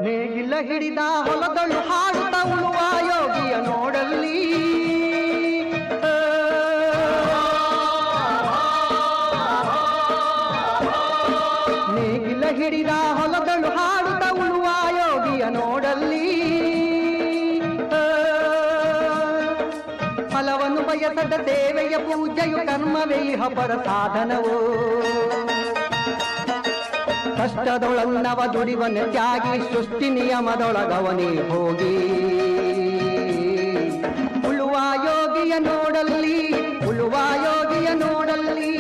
ನೇಗಿಲ ಹಿಡಿದ ಹೊಲದಳು ಹಾಡುತ್ತ ಉಳುವ ಯೋಗಿಯ ನೋಡಲ್ಲಿ, ನೇಗಿಲ ಹಿಡಿದ ಹೊಲದಳು ಹಾಡುತ್ತ ಉಳುವ ಯೋಗಿಯ ನೋಡಲ್ಲಿ, ಫಲವನ್ನು ಬಯಸದ ಸೇವೆಯ ಪೂಜೆಯು ಕರ್ಮವೇ ಹಬ್ಬರ ಸಾಧನವೋ. ಕಷ್ಟದೊಳನ್ನವ ದುಡಿವನ ತ್ಯಾಗಿ ಸೃಷ್ಟಿ ನಿಯಮದೊಳಗವನೇ ಹೋಗಿ, ಉಳುವ ಯೋಗಿಯ ನೋಡಲ್ಲಿ, ಉಳುವ ಯೋಗಿಯ ನೋಡಲ್ಲಿ.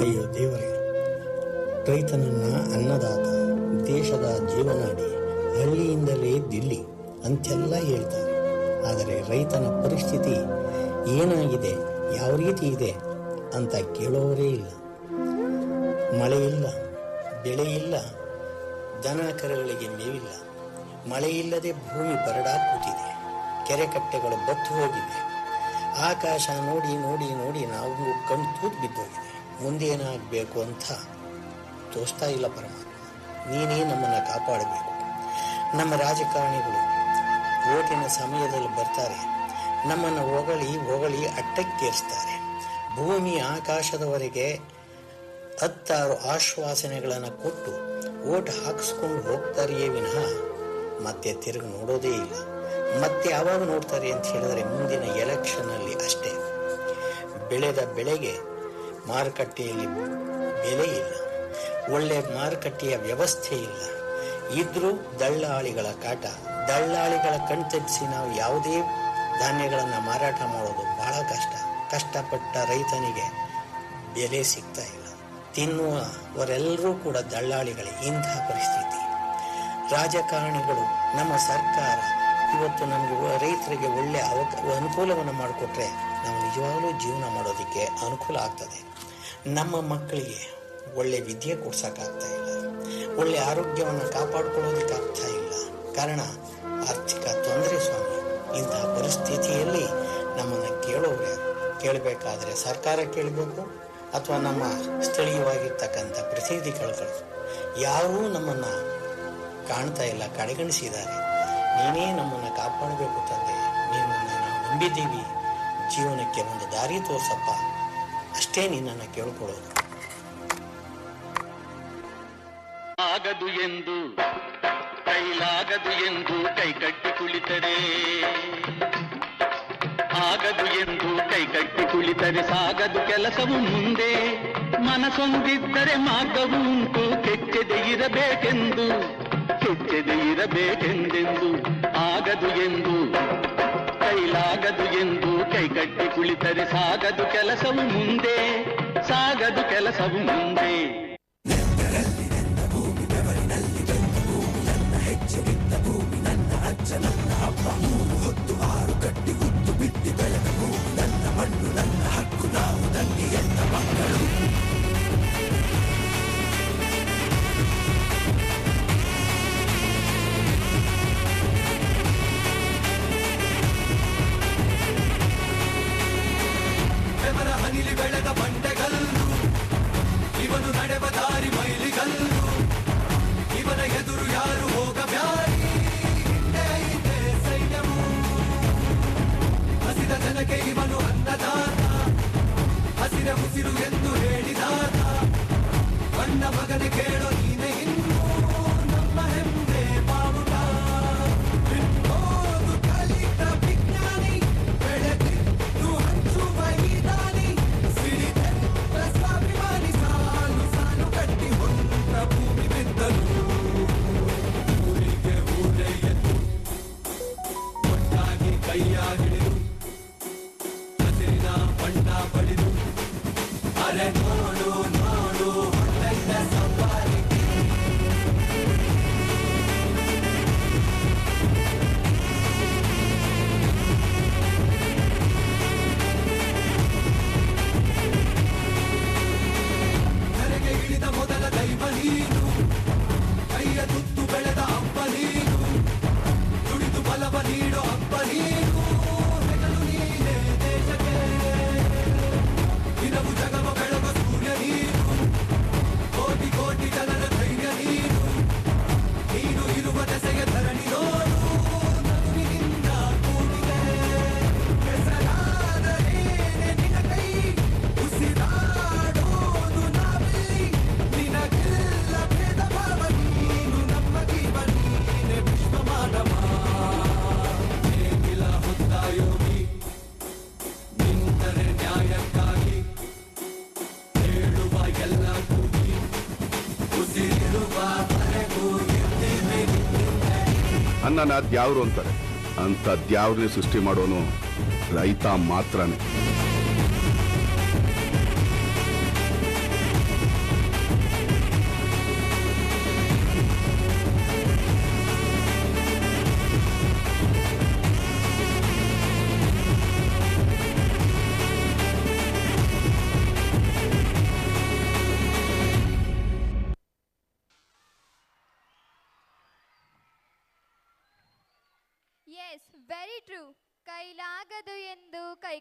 ಅಯ್ಯೋ ದೇವರೇ, ರೈತನನ್ನ ಅನ್ನದಾತ, ದೇಶದ ಜೀವನಾಡಿ, ಹಳ್ಳಿಯಿಂದಲೇ ದಿಲ್ಲಿ ಅಂತೆಲ್ಲ ಹೇಳ್ತಾರೆ. ಆದರೆ ರೈತನ ಪರಿಸ್ಥಿತಿ ಏನಾಗಿದೆ, ಯಾವ ರೀತಿ ಇದೆ ಅಂತ ಕೇಳೋರೇ ಇಲ್ಲ. ಮಳೆ ಇಲ್ಲ, ಬೆಳೆ ಇಲ್ಲ, ದನ ಕರುಗಳಿಗೆ ಮೇವಿಲ್ಲ. ಮಳೆ ಇಲ್ಲದೆ ಭೂಮಿ ಬರಡಾಗಿ ಕೂತಿದೆ, ಕೆರೆ ಕಟ್ಟೆಗಳು ಬತ್ತು ಹೋಗಿವೆ. ಆಕಾಶ ನೋಡಿ ನೋಡಿ ನೋಡಿ ನಾವು ಕಣ್ಣು ತೂತು ಬಿದ್ದೋಗಿದೆ. ಮುಂದೇನಾಗಬೇಕು ಅಂತ ತೋಚ್ತಾ ಇಲ್ಲ ಪರಮಾತ್ಮ. ನೀನೇ ನಮ್ಮನ್ನು ಕಾಪಾಡಬೇಕು. ನಮ್ಮ ರಾಜಕಾರಣಿಗಳು ಓಟಿನ ಸಮಯದಲ್ಲಿ ಬರ್ತಾರೆ, ನಮ್ಮನ್ನು ಹೊಗಳಿ ಹೊಗಳಿ ಅಟ್ಟಕ್ಕೇರಿಸ್ತಾರೆ. ಭೂಮಿ ಆಕಾಶದವರೆಗೆ 10 ಆಶ್ವಾಸನೆಗಳನ್ನು ಕೊಟ್ಟು ಓಟ್ ಹಾಕಿಸ್ಕೊಂಡು ಹೋಗ್ತಾರೆಯೇ ವಿನಃ ಮತ್ತೆ ತಿರುಗಿ ನೋಡೋದೇ ಇಲ್ಲ. ಮತ್ತೆ ಯಾವಾಗ ನೋಡ್ತಾರೆ ಅಂತ ಹೇಳಿದ್ರೆ ಮುಂದಿನ ಎಲೆಕ್ಷನ್ನಲ್ಲಿ ಅಷ್ಟೇ. ಬೆಳೆದ ಬೆಳೆಗೆ ಮಾರುಕಟ್ಟೆಯಲ್ಲಿ ಬೆಲೆ ಇಲ್ಲ, ಒಳ್ಳೆ ಮಾರುಕಟ್ಟೆಯ ವ್ಯವಸ್ಥೆ ಇಲ್ಲ. ಇದ್ರೂ ದಳ್ಳಾಳಿಗಳ ಕಾಟ. ದಳ್ಳಾಳಿಗಳ ಕಣ್ತಪ್ಪಿಸಿ ನಾವು ಯಾವುದೇ ಧಾನ್ಯಗಳನ್ನು ಮಾರಾಟ ಮಾಡೋದು ಬಹಳ ಕಷ್ಟ. ಕಷ್ಟಪಟ್ಟ ರೈತನಿಗೆ ಬೆಲೆ ಸಿಗ್ತಾ ಇಲ್ಲ. ತಿನ್ನುವವರೆಲ್ಲರೂ ಕೂಡ ದಳ್ಳಾಳಿಗಳೇ. ಇಂತಹ ಪರಿಸ್ಥಿತಿ. ರಾಜಕಾರಣಿಗಳು, ನಮ್ಮ ಸರ್ಕಾರ ಇವತ್ತು ನಮಗೆ ರೈತರಿಗೆ ಒಳ್ಳೆ ಅನುಕೂಲವನ್ನು ಮಾಡಿಕೊಟ್ರೆ ನಾವು ನಿಜವಾಗಲೂ ಜೀವನ ಮಾಡೋದಕ್ಕೆ ಅನುಕೂಲ ಆಗ್ತದೆ. ನಮ್ಮ ಮಕ್ಕಳಿಗೆ ಒಳ್ಳೆ ವಿದ್ಯೆ ಕೊಡ್ಸೋಕ್ಕಾಗ್ತಾ ಇಲ್ಲ, ಒಳ್ಳೆ ಆರೋಗ್ಯವನ್ನು ಕಾಪಾಡಿಕೊಳ್ಳೋದಕ್ಕಾಗ್ತಾ ಇಲ್ಲ. ಕಾರಣ ಆರ್ಥಿಕ ತೊಂದರೆ ಸ್ವಾಮಿ. ಇಂತಹ ಪರಿಸ್ಥಿತಿಯಲ್ಲಿ ನಮ್ಮನ್ನು ಕೇಳಬೇಕಾದ್ರೆ ಸರ್ಕಾರ ಕೇಳಬೇಕು, ಅಥವಾ ನಮ್ಮ ಸ್ಥಳೀಯವಾಗಿರ್ತಕ್ಕಂಥ ಪ್ರತಿನಿಧಿಗಳು ಯಾರೂ ನಮ್ಮನ್ನು ಕಾಣ್ತಾ ಇಲ್ಲ, ಕಡೆಗಣಿಸಿದ್ದಾರೆ. ನೀನೇ ನಮ್ಮನ್ನು ಕಾಪಾಡಬೇಕು ತಂದೆ, ನಿನ್ನನ್ನು ನಾವು ನಂಬಿದ್ದೀವಿ, ಜೀವನಕ್ಕೆ ಒಂದು ದಾರಿ ತೋರ್ಸಪ್ಪ, ಅಷ್ಟೇ ನಿನ್ನನ್ನು ಕೇಳ್ಕೊಳ್ಳೋದು. ಆಗದು ಎಂದು ಕೈಲಾಗದು ಎಂದು ಕೈಕಟ್ಟಿ ಕುಳಿತರೆ, ಆಗದು ಎಂದು ಕೈಕಟ್ಟಿ ಕುಳಿತರೆ ಸಾಗದು ಕೆಲಸವು ಮುಂದೆ. ಮನಸೊಂದಿದ್ದರೆ ಮಾರ್ಗವು ಉಂಟು, ಕೆಚ್ಚದೆ ಇರಬೇಕೆಂದು ಇರಬೇಕೆಂದೆಂದು. ಆಗದು ಎಂದು ಕೈಲಾಗದು ಎಂದು ಕೈಕಟ್ಟಿ ಕುಳಿತರೆ ಸಾಗದು ಕೆಲಸವು ಮುಂದೆ, ಸಾಗದು ಕೆಲಸವು ಮುಂದೆ. ಹನಿಲಿ ಬೆಳೆದ ಬಂಡೆಗಲ್ಲು, ಇವನು ನಡೆವ ದಾರಿ ಮೈಲಿಗಲ್ಲು, ಇವನ ಎದುರು ಯಾರು ಹೋಗಬ್ಯಾರಿ. ಹಿಂದೆ ಸೈನ್ಯವು ಹಸಿದ ಜನಕ್ಕೆ ಇವನು ಅನ್ನದಾತ, ಹಸಿರ ಉಸಿರು ಎಂದು ಹೇಳಿದಾತ. ಬಣ್ಣ ಮಗನೆ ಕೇಳೋ ನೀನೆ ಇನ್ನು ನಮ್ಮ ಹೆಮ್ಮೆ ಬಾವುಟ. ಕಲಿತ ವಿಜ್ಞಾನಿ ಬೆಳೆದಿದ್ದು ಹಂಚುವ ಇದಾನಿ, ಸಿಡಿದೆತ್ತ ಸ್ವಾಭಿಮಾನಿ ಸಾಲು ಸಾಲು ಕಟ್ಟಿ ಹೊಂದ ಭೂಮಿ ಬಿದ್ದಲು. ಊರಿಗೆ ಊರೇ ಎದ್ದು ಒಟ್ಟಾಗಿ ಕೈಯ ಹಿಡಿದು ಹಸಿರಿನ ಬಣ್ಣ ಪಡೆದು, ಅರೆ ನೋಡು ನೋಡು ಹೊಟ್ಟೆಯ ಸವಾರಿ. ಕರೆಗೆ ಇಳಿದ ಮೊದಲ ದೈವ ನೀನು, ಕೈಯ ತುತ್ತು ಬೆಳೆದ ಹಬ್ಬ ನೀನು, ದುಡಿದು ಬಲವ ನೀಡೋ ಹಬ್ಬ ನೀನು. ಹೆಗಲು ನೀನೇ ದೇಶಕ್ಕೆ, ದಿನವು ಜಗವ ಬೆಳಗ ಸೂರ್ಯ ನೀನು. ಅನ್ನನ ದ್ಯಾವ್ರು ಅಂತಾರೆ. ಅಂತ ದ್ಯಾವ್ರನ್ನೇ ಸೃಷ್ಟಿ ಮಾಡೋನು ರೈತ ಮಾತ್ರನೇ. Yes, very true. ಕೈಲಾಗದು ಎಂದು ಕೈ